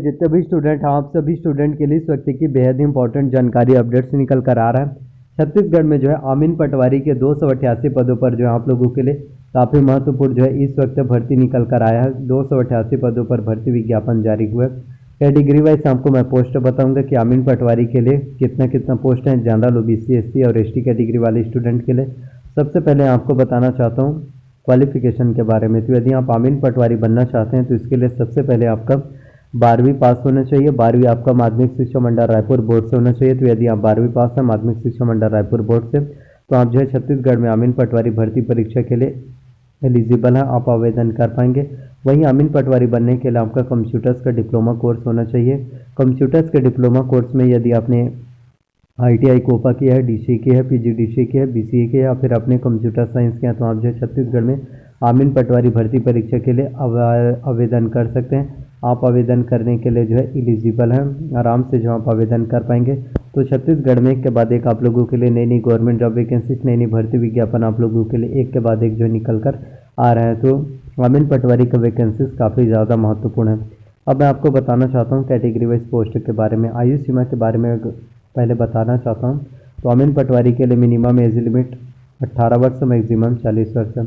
जितने भी स्टूडेंट हैं आप सभी स्टूडेंट के लिए इस वक्त की बेहद इंपॉर्टेंट जानकारी अपडेट्स निकल कर आ रहा है। छत्तीसगढ़ में जो है आमीन पटवारी के 288 पदों पर जो है आप लोगों के लिए काफ़ी महत्वपूर्ण जो है इस वक्त भर्ती निकल कर आया है। 288 पदों पर भर्ती विज्ञापन जारी हुआ है। कैटेगरी वाइज आपको मैं पोस्ट बताऊंगा कि आमीन पटवारी के लिए कितना कितना पोस्ट है जनरल, ओबीसी, एससी और एसटी कैटेगरी वाले स्टूडेंट के लिए। सबसे पहले आपको बताना चाहता हूँ क्वालिफिकेशन के बारे में। तो यदि आप आमीन पटवारी बनना चाहते हैं तो इसके लिए सबसे पहले आपका 12वीं पास होना चाहिए। 12वीं आपका माध्यमिक शिक्षा मंडल रायपुर बोर्ड से होना चाहिए। तो यदि आप 12वीं पास है माध्यमिक शिक्षा मंडल रायपुर बोर्ड से तो आप जो है छत्तीसगढ़ में आमीन पटवारी भर्ती परीक्षा के लिए एलिजिबल है, आप आवेदन कर पाएंगे। वहीं आमीन पटवारी बनने के लिए आपका कंप्यूटर्स का डिप्लोमा कोर्स होना चाहिए। कंप्यूटर्स के डिप्लोमा कोर्स में यदि आपने ITI कोपा किया है, DCE की है, PGDCE की है, BCE की है या फिर अपने कंप्यूटर साइंस के हैं तो आप जो है छत्तीसगढ़ में आमीन पटवारी भर्ती परीक्षा के लिए आवेदन कर सकते हैं। आप आवेदन करने के लिए जो है एलिजिबल हैं, आराम से जो आप आवेदन कर पाएंगे। तो छत्तीसगढ़ में एक के बाद एक आप लोगों के लिए नई नई गवर्नमेंट जॉब वैकेंसीज, नई नई भर्ती विज्ञापन आप लोगों के लिए एक के बाद एक जो निकल कर आ रहे हैं। तो आमीन पटवारी का वैकेंसीज काफ़ी ज़्यादा महत्वपूर्ण है। अब मैं आपको बताना चाहता हूँ कैटेगरी वाइज पोस्ट के बारे में। आयु सीमा के बारे में पहले बताना चाहता हूँ। तो आमीन पटवारी के लिए मिनिमम एज लिमिट 18 वर्ष, मैक्सिमम 40 वर्ष है।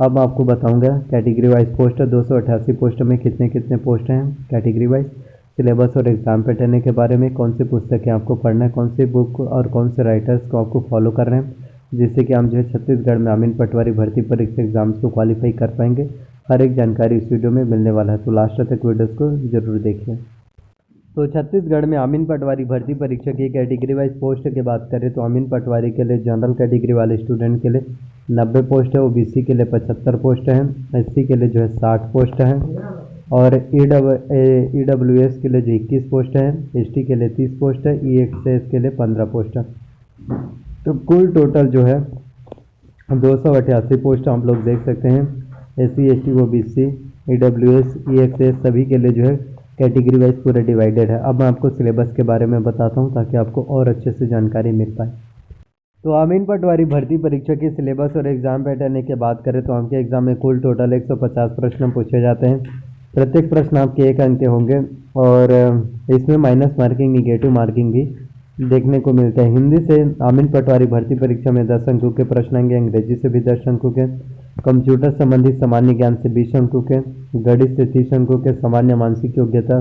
अब आपको बताऊंगा कैटेगरी वाइज पोस्ट 288 पोस्ट में कितने कितने पोस्ट हैं कैटेगरी वाइज, सिलेबस और एग्जाम पैटर्न के बारे में, कौन सी पुस्तकें आपको पढ़ना है, कौन सी बुक और कौन से राइटर्स को आपको फॉलो कर रहे हैं, जिससे कि हम जो है छत्तीसगढ़ में आमीन पटवारी भर्ती परीक्षा एग्जाम्स को क्वालिफाई कर पाएंगे। हर एक जानकारी इस वीडियो में मिलने वाला है, तो लास्ट तक वीडियोज़ को जरूर देखिए। तो छत्तीसगढ़ में आमीन पटवारी भर्ती परीक्षा की कैटेगरी वाइज पोस्ट की बात करें तो आमीन पटवारी के लिए जनरल कैटेगरी वाले स्टूडेंट के लिए 90 पोस्ट है, ओबीसी के लिए 75 पोस्ट हैं, एससी के लिए जो है 60 पोस्ट हैं और EWS के लिए जो 21 पोस्ट हैं, एसटी के लिए 30 पोस्ट है, EXS के लिए 15 पोस्ट है। तो कुल टोटल जो है 288 पोस्ट आप लोग देख सकते हैं। SC, ST, OBC, EWS, EXS सभी के लिए जो है कैटेगरी वाइज पूरा डिवाइडेड है। अब मैं आपको सिलेबस के बारे में बताता हूँ ताकि आपको और अच्छे से जानकारी मिल पाए। तो आमीन पटवारी भर्ती परीक्षा की सिलेबस और एग्जाम पैटर्न की बात करें तो आपके एग्जाम में कुल टोटल 150 प्रश्न पूछे जाते हैं। प्रत्येक प्रश्न आपके 1 अंक के होंगे और इसमें माइनस मार्किंग, निगेटिव मार्किंग भी देखने को मिलता है। हिंदी से आमीन पटवारी भर्ती परीक्षा में 10 अंकों के प्रश्न आएंगे, अंग्रेजी से भी 10 अंकों के, कंप्यूटर संबंधी सामान्य ज्ञान से 20 अंकों के, गणित से 30 अंकों के, सामान्य मानसिक योग्यता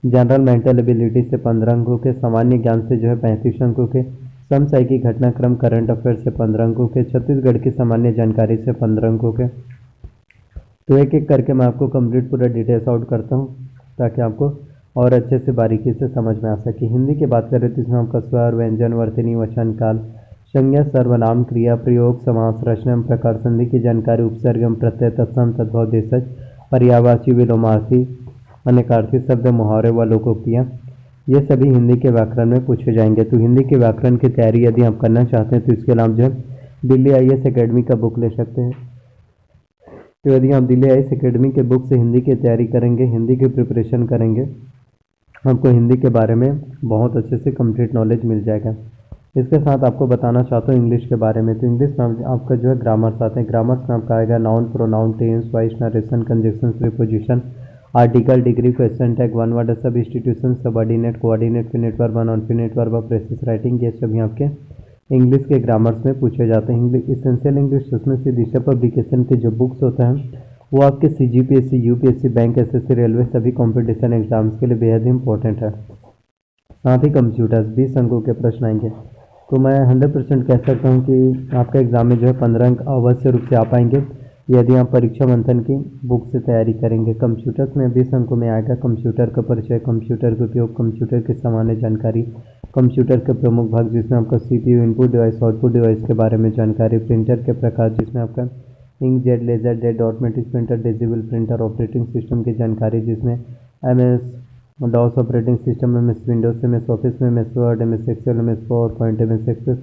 जनरल मेंटल एबिलिटी से 15 अंकों के, सामान्य ज्ञान से जो है 35 अंकों के, समसामयिक घटनाक्रम करंट अफेयर से 15 अंकों के, छत्तीसगढ़ की सामान्य जानकारी से 15 अंकों के। तो एक एक करके मैं आपको कंप्लीट पूरा डिटेल्स आउट करता हूँ ताकि आपको और अच्छे से बारीकी से समझ में आ सके। हिंदी की बात करें तो इसमें आपका स्वर, व्यंजन, वर्तनी, वचन, काल, संज्ञा, सर्वनाम, क्रिया, प्रयोग, समास, रचना, प्रकार, संधि की जानकारी, उपसर्ग, प्रत्यय, तत्सम, तद्भव, देशज, पर्यायवाची, विलोमार्थी, अनेकार्थी शब्द, मुहावरे व लोकोक्तियाँ, ये सभी हिंदी के व्याकरण में पूछे जाएंगे। तो हिंदी के व्याकरण की तैयारी यदि आप करना चाहते हैं तो इसके लिए आप जो है दिल्ली IAS एकेडमी का बुक ले सकते हैं। तो यदि आप दिल्ली IAS एकेडमी के बुक से हिंदी की तैयारी करेंगे, हिंदी की प्रिपरेशन करेंगे, आपको हिंदी के बारे में बहुत अच्छे से कंप्लीट नॉलेज मिल जाएगा। इसके साथ आपको बताना चाहता हूँ इंग्लिश के बारे में। तो इंग्लिश में आपका जो है ग्रामर्स आते हैं। ग्रामर्स में आपका आएगा noun, pronoun, tense, voice, narration, conjunction, preposition, article, degree, question tag, one word, substitution, subordinate, coordinate, finite verb, non finite verb, precis writing, ये सभी आपके इंग्लिश के ग्रामर्स में पूछे जाते हैं। इसेंशियल इंग्लिश, उसमें से दिशा पब्लिकेशन के जो बुक्स होते हैं वो आपके CGPSC, UPSC, bank, SSC, railway सभी कॉम्पिटिशन एग्जाम्स के लिए बेहद इंपॉर्टेंट है। साथ ही कंप्यूटर्स 20 अंकों के प्रश्न आएंगे। तो मैं 100% कह सकता हूँ कि आपका एग्जाम में जो है 15 अंक अवश्य रूप से आ पाएंगे यदि आप परीक्षा मंथन की बुक से तैयारी करेंगे। कंप्यूटर्स में 20 अंकों में आएगा कंप्यूटर का परिचय, कंप्यूटर के उपयोग, कंप्यूटर की सामान्य जानकारी, कंप्यूटर के प्रमुख भाग जिसमें आपका CPU, input device, output device के बारे में जानकारी, प्रिंटर के प्रकार जिसमें आपका इंकजेट, लेजरजेट, डॉटमेटिक प्रिंटर, डिजिबल प्रिंटर, ऑपरेटिंग सिस्टम की जानकारी जिसमें MS DOS operating system, MS Windows, MS Office में, MS Word, MS Excel, MS PowerPoint, MS Access,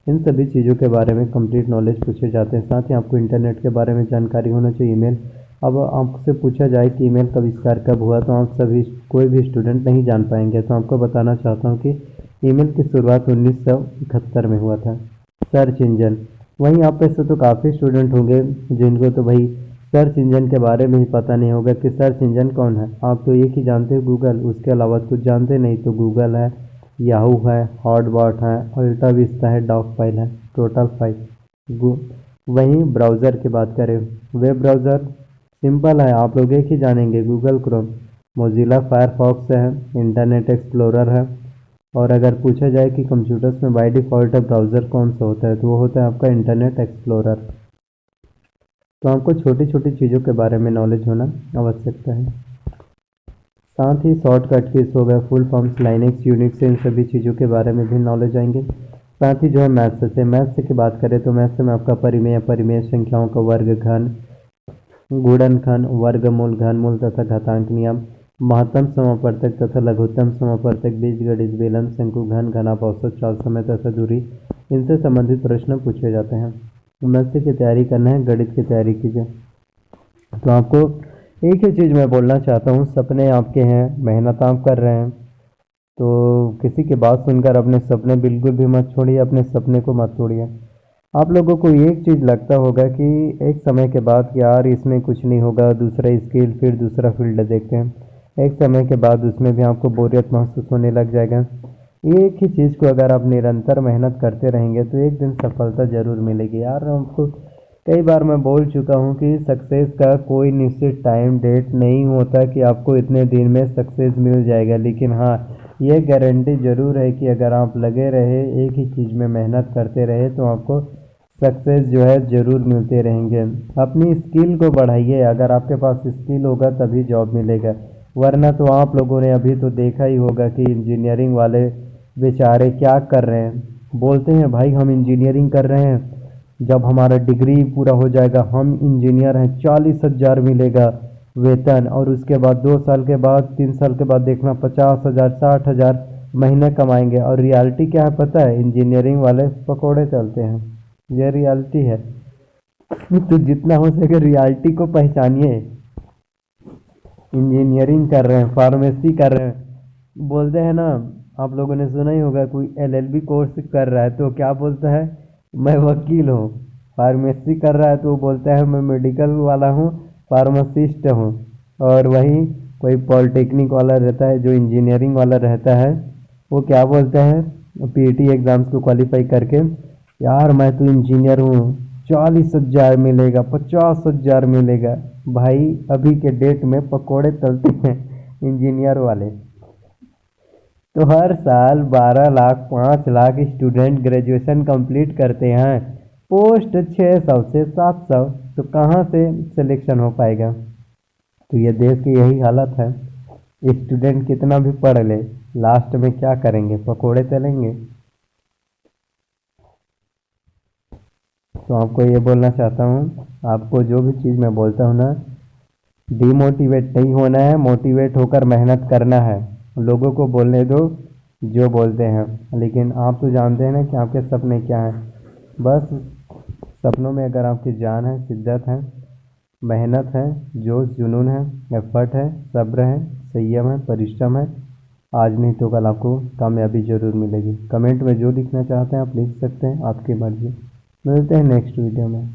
इन सभी चीज़ों के बारे में कंप्लीट नॉलेज पूछे जाते हैं। साथ ही आपको इंटरनेट के बारे में जानकारी होना चाहिए। ईमेल, अब आपसे पूछा जाए कि ईमेल का आविष्कार कब हुआ तो आप सभी कोई भी स्टूडेंट नहीं जान पाएंगे। तो आपको बताना चाहता हूँ कि ईमेल की शुरुआत 1971 में हुआ था। सर्च इंजन, वहीं आप में से तो काफ़ी स्टूडेंट होंगे जिनको तो भाई सर्च इंजन के बारे में ही पता नहीं होगा कि सर्च इंजन कौन है। आप तो एक ही जानते हो गूगल, उसके अलावा कुछ जानते नहीं। तो गूगल है, याहू है, हॉटबॉट है, अल्टा विस्टा है, डॉग फाइल है, टोटल फाइल। वहीं ब्राउज़र की बात करें, वेब ब्राउज़र सिंपल है, आप लोग एक ही जानेंगे, गूगल क्रोम। मोजिला फायरफॉक्स है, इंटरनेट एक्सप्लोरर है। और अगर पूछा जाए कि कंप्यूटर्स में बाय डिफ़ॉल्ट ब्राउज़र कौन सा होता है, तो वो होता है आपका इंटरनेट एक्सप्लोरर। तो आपको छोटी छोटी चीज़ों के बारे में नॉलेज होना आवश्यकता है। साथ ही शॉर्टकट कीज हो गए, फुल फॉर्म्स, लाइनेक्स, यूनिक्स, इन सभी चीज़ों के बारे में भी नॉलेज आएंगे। साथ ही जो है मैथ्स से, मैथ्स की बात करें तो मैथ्स में आपका परिमेय, परिमेय संख्याओं का वर्ग, घन, गुणनखंड, वर्गमूल, घनमूल तथा घातांक नियम, महत्तम समापवर्तक तथा लघुत्तम समापवर्तक, बीजगणित, बेलन, शंकु, घन, घनाभ, औसत, चाल, समय तथा दूरी, इनसे संबंधित प्रश्न पूछे जाते हैं। मैथ्स की तैयारी करना है, गणित की तैयारी कीजिए। तो आपको एक ही चीज़ मैं बोलना चाहता हूँ, सपने आपके हैं, मेहनत आप कर रहे हैं, तो किसी की बात सुनकर अपने सपने बिल्कुल भी मत छोड़िए, अपने सपने को मत तोड़िए। आप लोगों को एक चीज़ लगता होगा कि एक समय के बाद कि यार इसमें कुछ नहीं होगा, दूसरा स्किल, फिर दूसरा फील्ड देखते हैं। एक समय के बाद उसमें भी आपको बोरियत महसूस होने लग जाएगा। एक ही चीज़ को अगर आप निरंतर मेहनत करते रहेंगे तो एक दिन सफलता ज़रूर मिलेगी। यार आपको कई बार मैं बोल चुका हूँ कि सक्सेस का कोई निश्चित टाइम डेट नहीं होता कि आपको इतने दिन में सक्सेस मिल जाएगा, लेकिन हाँ, ये गारंटी ज़रूर है कि अगर आप लगे रहे, एक ही चीज़ में मेहनत करते रहे, तो आपको सक्सेस जो है ज़रूर मिलते रहेंगे। अपनी स्किल को बढ़ाइए, अगर आपके पास स्किल होगा तभी जॉब मिलेगा, वरना तो आप लोगों ने अभी तो देखा ही होगा कि इंजीनियरिंग वाले बेचारे क्या कर रहे हैं। बोलते हैं भाई हम इंजीनियरिंग कर रहे हैं, जब हमारा डिग्री पूरा हो जाएगा हम इंजीनियर हैं, 40,000 मिलेगा वेतन, और उसके बाद 2 साल के बाद, 3 साल के बाद देखना 50,000, 60,000 महीने कमाएंगे। और रियलिटी क्या है पता है, इंजीनियरिंग वाले पकोड़े चलते हैं, ये रियलिटी है। तो जितना हो सके रियलिटी को पहचानिए। इंजीनियरिंग कर रहे हैं, फार्मेसी कर रहे हैं, बोलते हैं ना, आप लोगों ने सुना ही होगा, कोई एलएलबी कोर्स कर रहा है तो क्या बोलता है, मैं वकील हूँ। फार्मेसी कर रहा है तो वो बोलता है मैं मेडिकल वाला हूँ, फार्मासिस्ट हूँ। और वहीं कोई पॉलिटेक्निक वाला रहता है, जो इंजीनियरिंग वाला रहता है, वो क्या बोलता है पीटी एग्ज़ाम्स को क्वालिफाई करके, यार मैं तो इंजीनियर हूँ, 40,000 मिलेगा, 50,000 मिलेगा। भाई अभी के डेट में पकोड़े तलते हैं इंजीनियर वाले। तो हर साल 12 lakh, 5 lakh student graduation complete करते हैं, पोस्ट 600 से 700, तो कहाँ से सिलेक्शन हो पाएगा। तो ये देश की यही हालत है, स्टूडेंट कितना भी पढ़ ले, लास्ट में क्या करेंगे, पकोड़े तलेंगे। तो आपको ये बोलना चाहता हूँ, आपको जो भी चीज़ मैं बोलता हूँ ना, डिमोटिवेट नहीं होना है, मोटिवेट होकर मेहनत करना है। लोगों को बोलने दो जो बोलते हैं, लेकिन आप तो जानते हैं ना कि आपके सपने क्या हैं। बस सपनों में अगर आपकी जान है, शिद्दत है, मेहनत है, जोश जुनून है, एफर्ट है, सब्र है, संयम है, परिश्रम है, आज नहीं तो कल आपको कामयाबी ज़रूर मिलेगी। कमेंट में जो लिखना चाहते हैं आप लिख सकते हैं, आपकी मर्ज़ी। मिलते हैं नेक्स्ट वीडियो में।